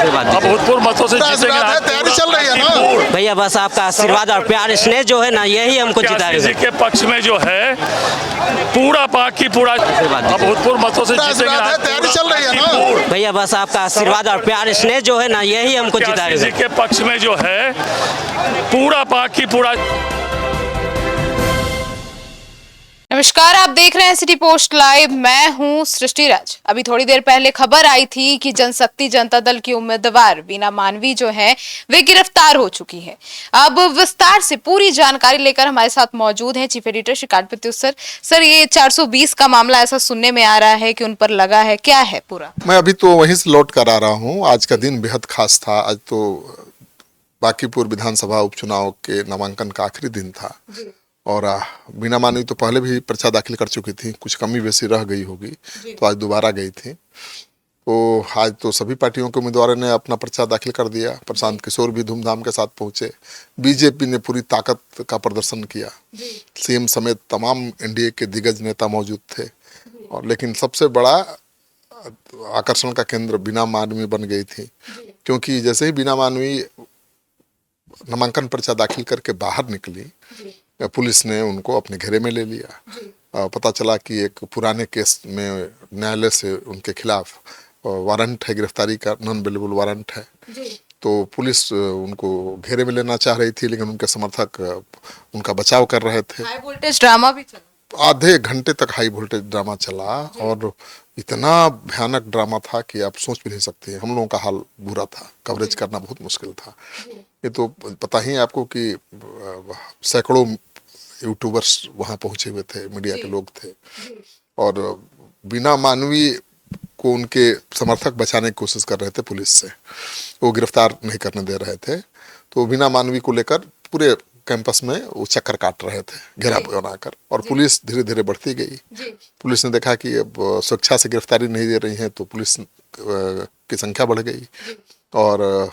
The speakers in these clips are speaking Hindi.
अब भूतपूर्व मतों से जीतेंगे। तैयारी चल रही है ना भैया, बस आपका आशीर्वाद और प्यार स्नेह जो है ना, यही हमको जिताएगा। जी के पक्ष में जो है पूरा बाकी पूरा अब भूतपूर्व मतों से जीतेंगे। तैयारी चल रही है ना भैया, बस आपका आशीर्वाद और प्यार स्नेह जो है ना, यही हमको जिताएगा। जी के पक्ष में जो है पूरा बाकी पूरा। नमस्कार, आप देख रहे हैं सिटी पोस्ट लाइव। मैं हूं सृष्टि राज। अभी थोड़ी देर पहले खबर आई थी कि जनशक्ति जनता दल की उम्मीदवार बीना मानवी जो है वे गिरफ्तार हो चुकी है। अब विस्तार से पूरी जानकारी लेकर हमारे साथ मौजूद हैं chief editor Shrikant Pratyush sir. Sir, ये 420 का मामला ऐसा सुनने में आ रहा है कि उन पर लगा है, क्या है पूरा? मैं अभी तो वहीं से लौट कर आ रहा हूँ। आज का दिन बेहद खास था। आज तो बांकीपुर विधानसभा उपचुनाव के नामांकन का आखिरी दिन था और बीना मानवी तो पहले भी पर्चा दाखिल कर चुकी थी, कुछ कमी बेसी रह गई होगी तो आज दोबारा गई थी। तो आज तो सभी पार्टियों के उम्मीदवारों ने अपना पर्चा दाखिल कर दिया। प्रशांत किशोर भी धूमधाम के साथ पहुंचे। बीजेपी ने पूरी ताकत का प्रदर्शन किया। सीएम समेत तमाम एनडीए के दिग्गज नेता मौजूद थे और लेकिन सबसे बड़ा आकर्षण का केंद्र बीना मानवी बन गई थी, क्योंकि जैसे ही बीना मानवी नामांकन पर्चा दाखिल करके बाहर निकली, पुलिस ने उनको अपने घेरे में ले लिया। पता चला कि एक पुराने केस में न्यायालय से उनके खिलाफ वारंट है, गिरफ्तारी का नॉन अवेलेबल वारंट है। तो पुलिस उनको घेरे में लेना चाह रही थी, लेकिन उनके समर्थक उनका बचाव कर रहे थे। हाई वोल्टेज ड्रामा भी चला, आधे घंटे तक हाई वोल्टेज ड्रामा चला और इतना भयानक ड्रामा था कि आप सोच भी नहीं सकते। हम लोगों का हाल बुरा था, कवरेज करना बहुत मुश्किल था। ये तो पता ही है आपको कि सैकड़ों यूट्यूबर्स वहाँ पहुंचे हुए थे, मीडिया के लोग थे और बीना मानवी को उनके समर्थक बचाने की कोशिश कर रहे थे पुलिस से। वो गिरफ्तार नहीं करने दे रहे थे। तो बीना मानवी को लेकर पूरे कैंपस में वो चक्कर काट रहे थे घेरा बनाकर और पुलिस धीरे धीरे बढ़ती गई। पुलिस ने देखा कि अब सुरक्षा से गिरफ्तारी नहीं दे रही है तो पुलिस की संख्या बढ़ गई और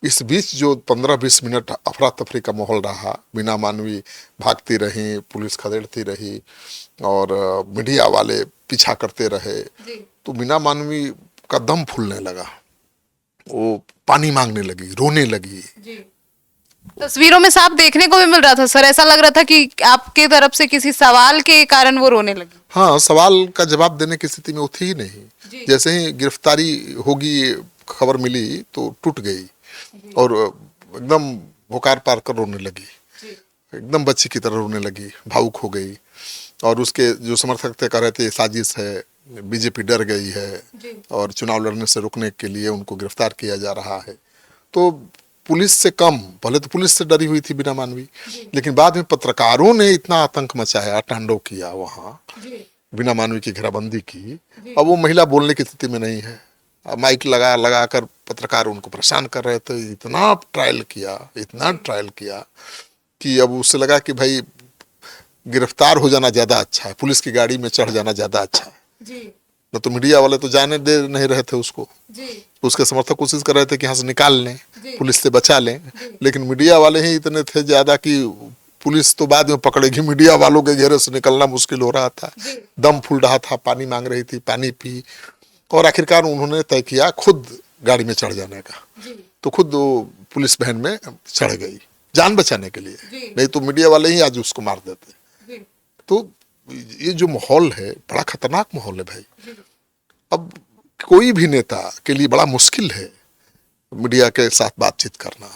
इस बीच जो 15-20 मिनट अफरा तफरी का माहौल रहा, बीना मानवी भागती रही, पुलिस खदेड़ती रही और मीडिया वाले पीछा करते रहे। तो बीना मानवी का दम फूलने लगा, वो पानी मांगने लगी, रोने लगी। तस्वीरों में साफ देखने को भी मिल रहा था सर। ऐसा लग रहा था कि आपके तरफ से किसी सवाल के कारण वो रोने लगी। हाँ, सवाल का जवाब देने की स्थिति में वो थी ही नहीं। जैसे ही गिरफ्तारी होगी खबर मिली तो टूट गई और एकदम भोकार पार कर रोने लगी, एकदम बच्ची की तरह रोने लगी, भावुक हो गई। और उसके जो समर्थक थे कह रहे थे साजिश है, बीजेपी डर गई है और चुनाव लड़ने से रोकने के लिए उनको गिरफ्तार किया जा रहा है। तो पुलिस से कम, पहले तो पुलिस से डरी हुई थी बीना मानवी, लेकिन बाद में पत्रकारों ने इतना आतंक मचाया, तांडव किया वहाँ, बीना मानवी की घेराबंदी की। अब वो महिला बोलने की स्थिति में नहीं है। माइक लगा कर पत्रकार उनको परेशान कर रहे थे। इतना ट्रायल किया कि अब उससे लगा कि भाई गिरफ्तार हो जाना ज्यादा अच्छा है, पुलिस की गाड़ी में चढ़ जाना ज्यादा अच्छा है। न तो मीडिया वाले तो जाने दे नहीं रहे थे उसको, उसके समर्थक कोशिश कर रहे थे कि यहाँ से निकाल लें, पुलिस से बचा लें, लेकिन मीडिया वाले ही इतने थे ज्यादा कि पुलिस तो बाद में पकड़ेगी, मीडिया वालों के घेरे से निकलना मुश्किल हो रहा था। दम फूल रहा था, पानी मांग रही थी, पानी पी और आखिरकार उन्होंने तय किया खुद गाड़ी में चढ़ जाने का। तो खुद पुलिस वैन में चढ़ गई जान बचाने के लिए, नहीं तो मीडिया वाले ही आज उसको मार देते। तो ये जो माहौल है बड़ा खतरनाक माहौल है भाई। अब कोई भी नेता के लिए बड़ा मुश्किल है मीडिया के साथ बातचीत करना,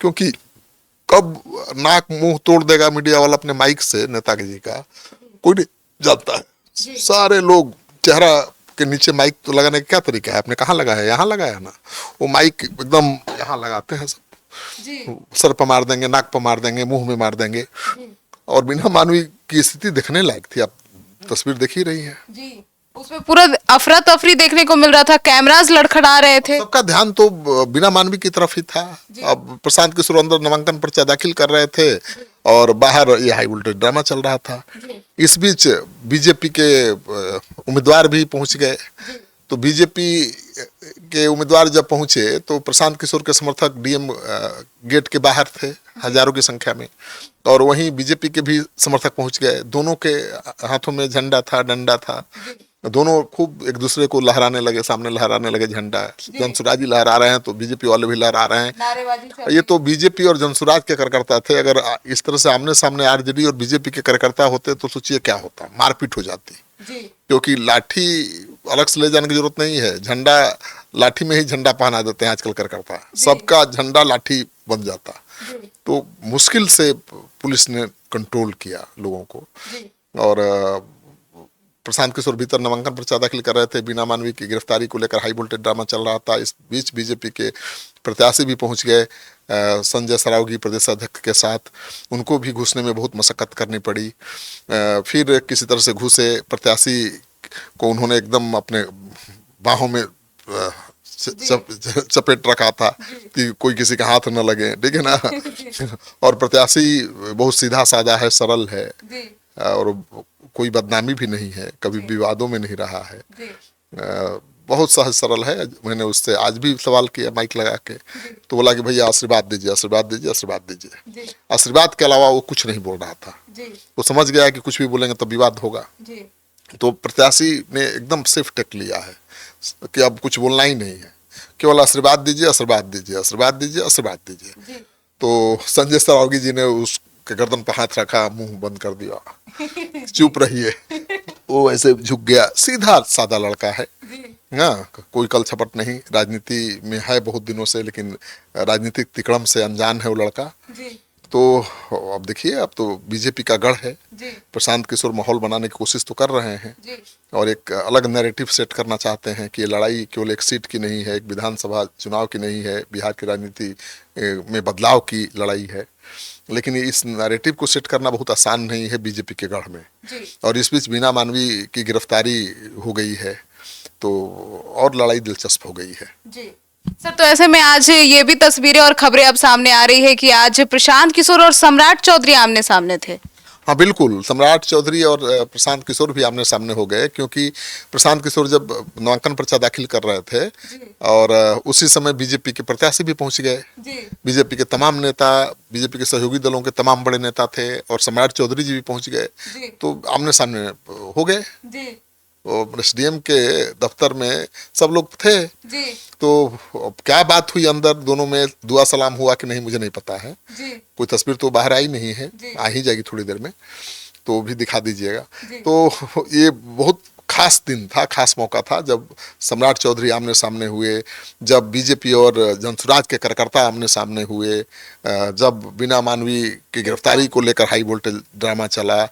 क्योंकि कब नाक मुंह तोड़ देगा मीडिया वाला अपने माइक से नेता जी का कोई नहीं जानता है। सारे लोग चेहरा के नीचे माइक तो लगाने का क्या तरीका है, आपने कहाँ लगाया, यहाँ लगाया ना, वो माइक एकदम यहाँ लगाते हैं सब, सर पर मार देंगे, नाक पर मार देंगे, मुंह में मार देंगे। और बीना मानवी की स्थिति देखने लायक थी, आप तस्वीर देख ही रही हैं। उसमें पूरा अफरा तफरी देखने को मिल रहा था, कैमरास लड़खड़ा रहे थे, सबका ध्यान तो बीना मानवी की तरफ ही था। अब प्रशांत किशोर अंदर नामांकन पर्चा दाखिल कर रहे थे और बाहर ये हाई वोल्टेज ड्रामा चल रहा था। इस बीच बीजेपी के उम्मीदवार भी पहुंच गए। तो बीजेपी के उम्मीदवार जब पहुंचे तो प्रशांत किशोर के समर्थक डीएम गेट के बाहर थे हजारों की संख्या में, और वहीं बीजेपी के भी समर्थक पहुंच गए। दोनों के हाथों में झंडा था, डंडा था, दोनों खूब एक दूसरे को लहराने लगे, सामने लहराने लगे झंडा। जनसुराज जी लहरा रहे हैं तो बीजेपी वाले भी लहरा रहे हैं। नारेबाजी चल ये तो बीजेपी और जनसुराज के कार्यकर्ता थे। अगर इस तरह से आमने सामने आरजेडी और बीजेपी के कार्यकर्ता होते तो सोचिए क्या होता, मारपीट हो जाती। जी क्योंकि लाठी अलग से ले जाने की जरूरत नहीं है, झंडा लाठी में ही झंडा पहना देते हैं आजकल कार्यकर्ता, सबका झंडा लाठी बन जाता। तो मुश्किल से पुलिस ने कंट्रोल किया लोगों को। और प्रशांत किशोर भीतर नामांकन पर्चा दाखिल कर रहे थे, बीना मानवी की गिरफ्तारी को लेकर हाई वोल्टेज ड्रामा चल रहा था। इस बीच बीजेपी के प्रत्याशी भी पहुंच गए संजय सरावगी प्रदेश अध्यक्ष के साथ। उनको भी घुसने में बहुत मशक्कत करनी पड़ी। फिर किसी तरह से घुसे, प्रत्याशी को उन्होंने एकदम अपने बाहों में चपेट रखा था कि कोई किसी का हाथ न लगे, ठीक है ना। और प्रत्याशी बहुत सीधा साधा है, सरल है, और कोई बदनामी भी नहीं है, कभी विवादों में नहीं रहा है, बहुत सहज सरल है। मैंने उससे आज भी सवाल किया माइक लगा के, तो बोला कि भैया आशीर्वाद दीजिए, आशीर्वाद दीजिए, आशीर्वाद दीजिए। आशीर्वाद के अलावा वो कुछ नहीं बोल रहा था। वो समझ गया कि कुछ भी बोलेंगे तो विवाद होगा। तो प्रत्याशी ने एकदम सेफ टेक लिया है कि अब कुछ बोलना ही नहीं है, केवल आशीर्वाद दीजिए, आशीर्वाद दीजिए, आशीर्वाद दीजिए, आशीर्वाद दीजिए। तो संजय सरावगी जी ने उसके गर्दन पर हाथ रखा, मुंह बंद कर दिया, चुप रहिए। वो ऐसे झुक गया, सीधा साधा लड़का है, हाँ, कोई कल छपट नहीं। राजनीति में है बहुत दिनों से, लेकिन राजनीतिक तिकड़म से अनजान है वो लड़का। तो अब देखिए, अब तो बीजेपी का गढ़ है। प्रशांत किशोर माहौल बनाने की कोशिश तो कर रहे हैं और एक अलग नैरेटिव सेट करना चाहते हैं कि ये लड़ाई केवल एक सीट की नहीं है, एक विधानसभा चुनाव की नहीं है, बिहार की राजनीति में बदलाव की लड़ाई है। लेकिन इस नैरेटिव को सेट करना बहुत आसान नहीं है बीजेपी के गढ़ में। और इस बीच बीना मानवी की गिरफ्तारी हो गई है, तो और लड़ाई दिलचस्प हो गई है। सर, तो ऐसे में आज ये भी तस्वीरें और खबरें अब सामने आ रही है कि आज प्रशांत किशोर और सम्राट चौधरी आमने सामने थे। हाँ बिल्कुल, सम्राट चौधरी और प्रशांत किशोर भी आमने सामने हो गए, क्योंकि प्रशांत किशोर जब नामांकन पर्चा दाखिल कर रहे थे और उसी समय बीजेपी के प्रत्याशी भी पहुंच गए। बीजेपी के तमाम नेता, बीजेपी के सहयोगी दलों के तमाम बड़े नेता थे और सम्राट चौधरी जी भी पहुंच गए, तो आमने सामने हो गए। एसडीएम के दफ्तर में सब लोग थे। तो क्या बात हुई अंदर दोनों में, दुआ सलाम हुआ कि नहीं मुझे नहीं पता है। कोई तस्वीर तो बाहर आई नहीं है, आ ही जाएगी थोड़ी देर में, तो भी दिखा दीजिएगा। तो ये बहुत खास दिन था, खास मौका था जब सम्राट चौधरी आमने सामने हुए, जब बीजेपी और जनसुराज के कार्यकर्ता आमने सामने हुए, जब बीना मानवी की गिरफ्तारी को लेकर हाई वोल्टेज ड्रामा चला,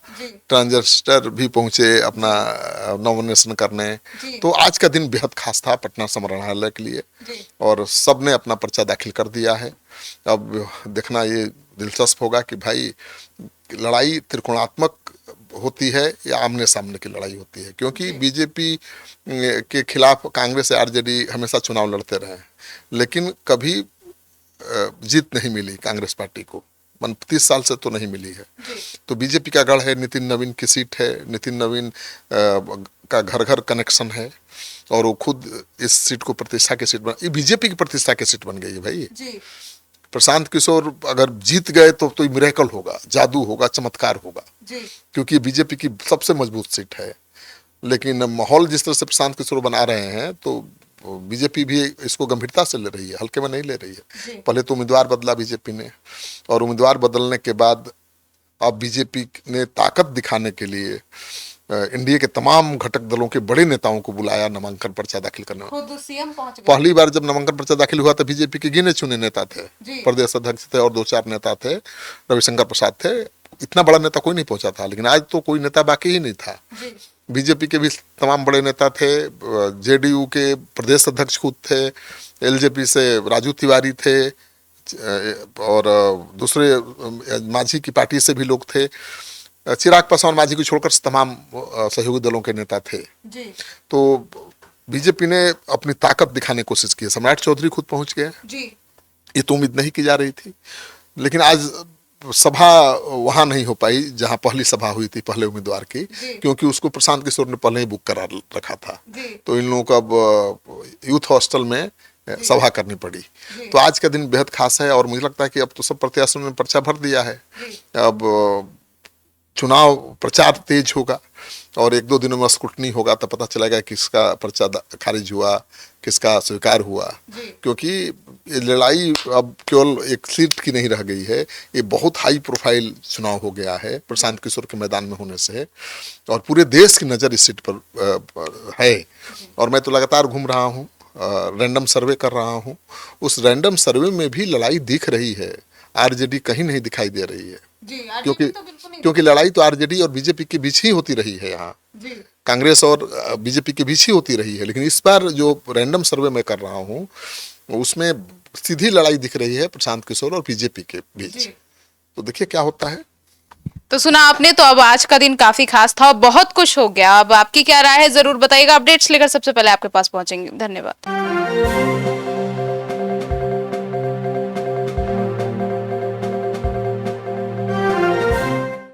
ट्रांजिस्टर भी पहुंचे अपना नॉमिनेशन करने। तो आज का दिन बेहद खास था पटना संग्रहालय के लिए और सब ने अपना पर्चा दाखिल कर दिया है। अब देखना ये दिलचस्प होगा कि भाई लड़ाई त्रिकोणात्मक होती है या आमने सामने की लड़ाई होती है, क्योंकि बीजेपी के खिलाफ कांग्रेस या आरजेडी हमेशा चुनाव लड़ते रहे हैं, लेकिन कभी जीत नहीं मिली कांग्रेस पार्टी को, 30 साल से तो नहीं मिली है। तो बीजेपी का गढ़ है, नितिन नवीन की सीट है, नितिन नवीन का घर घर कनेक्शन है और वो खुद इस सीट को प्रतिष्ठा की सीट ये बीजेपी की प्रतिष्ठा की सीट बन गई है भाई। प्रशांत किशोर अगर जीत गए तो मिरेकल होगा, जादू होगा, चमत्कार होगा, क्योंकि बीजेपी की सबसे मजबूत सीट है। लेकिन माहौल जिस तरह से प्रशांत किशोर बना रहे हैं तो बीजेपी भी इसको गंभीरता से ले रही है, हल्के में नहीं ले रही है। पहले तो उम्मीदवार बदला बीजेपी ने और उम्मीदवार बदलने के बाद अब बीजेपी ने ताकत दिखाने के लिए एनडीए के तमाम घटक दलों के बड़े नेताओं को बुलाया नामांकन पर्चा दाखिल करने। खुद सीएम पहुंच गए। पहली बार जब नामांकन पर्चा दाखिल हुआ तो बीजेपी के गिने चुने नेता थे, प्रदेश अध्यक्ष थे और 2-4 नेता थे, रविशंकर प्रसाद थे। इतना बड़ा नेता कोई नहीं पहुंचा था, लेकिन आज तो कोई नेता बाकी ही नहीं था। बीजेपी के भी तमाम बड़े नेता थे, जेडीयू के प्रदेश अध्यक्ष खुद थे, एलजेपी से राजू तिवारी थे और दूसरे मांझी की पार्टी से भी लोग थे। चिराग पासवान मांझी को छोड़कर तमाम सहयोगी दलों के नेता थे। तो बीजेपी ने अपनी ताकत दिखाने की कोशिश की। सम्राट चौधरी खुद पहुंच गए, ये तो उम्मीद नहीं की जा रही थी, लेकिन आज सभा वहां नहीं हो पाई जहां पहली सभा हुई थी पहले उम्मीदवार की, क्योंकि उसको प्रशांत किशोर ने पहले ही बुक करा रखा था। तो इन लोगों को अब यूथ हॉस्टल में सभा करनी पड़ी। तो आज का दिन बेहद खास है और मुझे लगता है कि अब तो सब प्रत्याशियों ने पर्चा भर दिया है। अब चुनाव प्रचार तेज होगा और 1-2 दिनों में स्क्रूटनी होगा तो पता चलेगा किसका पर्चा खारिज हुआ, किसका स्वीकार हुआ। क्योंकि ये लड़ाई अब केवल एक सीट की नहीं रह गई है, ये बहुत हाई प्रोफाइल चुनाव हो गया है प्रशांत किशोर के मैदान में होने से, और पूरे देश की नज़र इस सीट पर है। और मैं तो लगातार घूम रहा हूँ, रैंडम सर्वे कर रहा हूँ, उस रैंडम सर्वे में भी लड़ाई दिख रही है, आरजेडी कहीं नहीं दिखाई दे रही है। क्योंकि लड़ाई तो आरजेडी और बीजेपी के बीच ही होती रही है, यहाँ कांग्रेस और बीजेपी के बीच ही होती रही है। लेकिन इस बार जो रैंडम सर्वे में कर रहा हूँ उसमें सीधी लड़ाई दिख रही है प्रशांत किशोर और बीजेपी के बीच। तो देखिए क्या होता है। तो सुना आपने, तो अब आज का दिन काफी खास था और बहुत कुछ हो गया। अब आपकी क्या राय है जरूर बताइएगा। अपडेट्स लेकर सबसे पहले आपके पास पहुंचेंगे। धन्यवाद।